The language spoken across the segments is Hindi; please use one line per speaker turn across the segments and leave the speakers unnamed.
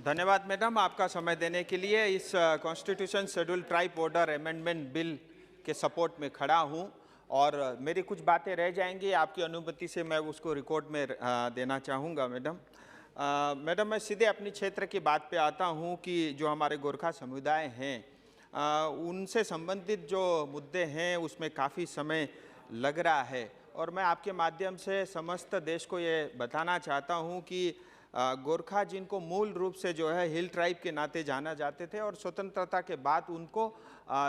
धन्यवाद मैडम, आपका समय देने के लिए। इस constitution schedule tribe border amendment bill के सपोर्ट में खड़ा हूं और मेरी कुछ बातें रह जाएंगी, आपकी अनुमति से मैं उसको रिकॉर्ड में देना चाहूँगा मैडम। मैडम, मैं सीधे अपनी क्षेत्र की बात पे आता हूं कि जो हमारे गोरखा समुदाय हैं उनसे संबंधित जो मुद्दे हैं उसमें काफ़ी समय लग रहा है और मैं आपके माध्यम से समस्त देश को ये बताना चाहता हूं कि गोरखा जिनको मूल रूप से जो है हिल ट्राइब के नाते जाना जाते थे और स्वतंत्रता के बाद उनको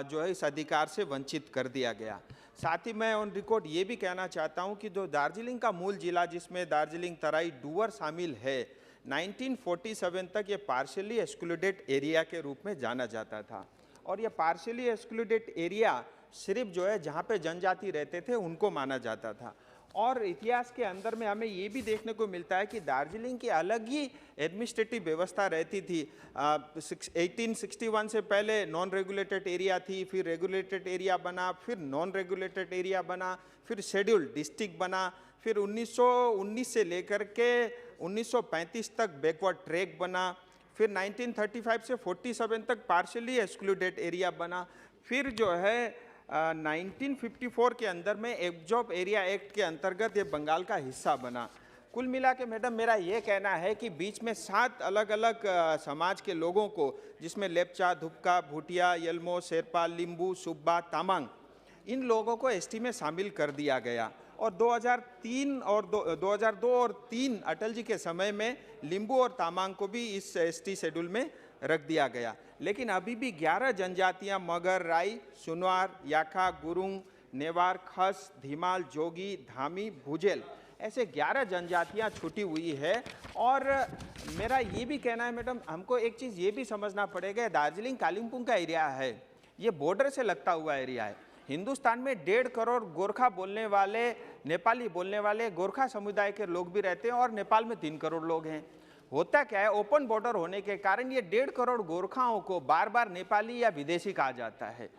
जो है इस अधिकार से वंचित कर दिया गया। साथ ही मैं ऑन रिकॉर्ड ये भी कहना चाहता हूँ कि जो दार्जिलिंग का मूल जिला जिसमें दार्जिलिंग तराई डूअर शामिल है, 1947 तक ये पार्शियली एक्सक्लूडेड एरिया के रूप में जाना जाता था और ये पार्शियली एक्सक्लूडेड एरिया सिर्फ जो है जहाँ पे जनजाति रहते थे उनको माना जाता था। और इतिहास के अंदर में हमें ये भी देखने को मिलता है कि दार्जिलिंग की अलग ही एडमिनिस्ट्रेटिव व्यवस्था रहती थी। 1861 से पहले नॉन रेगुलेटेड एरिया थी, फिर रेगुलेटेड एरिया बना, फिर नॉन रेगुलेटेड एरिया बना, फिर शेड्यूल्ड डिस्ट्रिक्ट बना, फिर 1919 से लेकर के 1935 तक बैकवर्ड ट्रैक बना, फिर 1935 से 47 तक पार्शियली एक्सक्लूडेड एरिया बना, फिर जो है 1954 के अंदर में एब्जॉर्ब एरिया एक्ट के अंतर्गत ये बंगाल का हिस्सा बना। कुल मिला के मैडम मेरा ये कहना है कि बीच में 7 अलग अलग समाज के लोगों को, जिसमें लेप्चा, धुपका, भूटिया, यल्मो, शेरपा, लिंबू, सुब्बा, तामांग, इन लोगों को एसटी में शामिल कर दिया गया और 2002 और 3 अटल जी के समय में लिंबू और तामांग को भी इस एसटी शेड्यूल में रख दिया गया। लेकिन अभी भी 11 जनजातियां मगर, राई, सुनवार, याखा, गुरुंग, नेवार, खस, धीमाल, जोगी, धामी, भुजेल, ऐसे 11 जनजातियां छूटी हुई है। और मेरा ये भी कहना है मैडम, हमको एक चीज़ ये भी समझना पड़ेगा, दार्जिलिंग कालिम्पोंग का एरिया है, ये बॉर्डर से लगता हुआ एरिया है। हिंदुस्तान में 1.5 करोड़ गोरखा बोलने वाले, नेपाली बोलने वाले गोरखा समुदाय के लोग भी रहते हैं और नेपाल में 3 करोड़ लोग हैं। होता क्या है, ओपन बॉर्डर होने के कारण ये 1.5 करोड़ गोरखाओं को बार बार नेपाली या विदेशी कहा जाता है।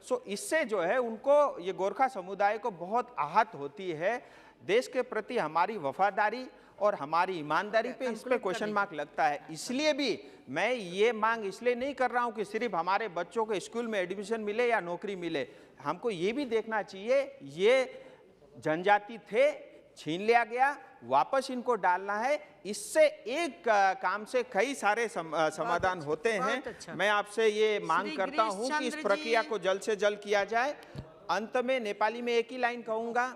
सो इससे जो है उनको, ये गोरखा समुदाय को बहुत आहत होती है। देश के प्रति हमारी वफादारी और हमारी ईमानदारी पे इस पे क्वेश्चन मार्क लगता है। इसलिए भी मैं ये मांग इसलिए नहीं कर रहा हूँ कि सिर्फ हमारे बच्चों को स्कूल में एडमिशन मिले या नौकरी मिले, हमको ये भी देखना चाहिए ये जनजाति थे, छीन लिया गया, वापस इनको डालना है। इससे एक काम से कई सारे समाधान होते हैं। मैं आपसे ये मांग करता हूं कि इस प्रक्रिया को जल्द से जल्द किया जाए। अंत में नेपाली में एक ही लाइन कहूंगा,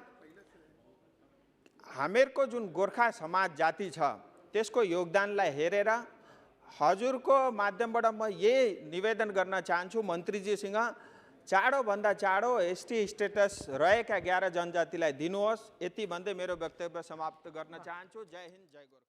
हमेर को जुन गोरखा समाज जाति छ त्यसको योगदानलाई हेरेर हजुरको माध्यमबाट म ये निवेदन गर्न चाहन्छु मन्त्रीजीसँग, चाँडोभन्दा चाँडो एसटी स्टेटस रहेका 11 जनजातिलाई दिनुहोस्। यति भन्दै मेरो वक्तव्य समाप्त गर्न चाहन्छु। जय हिन्द, जय गोरखा।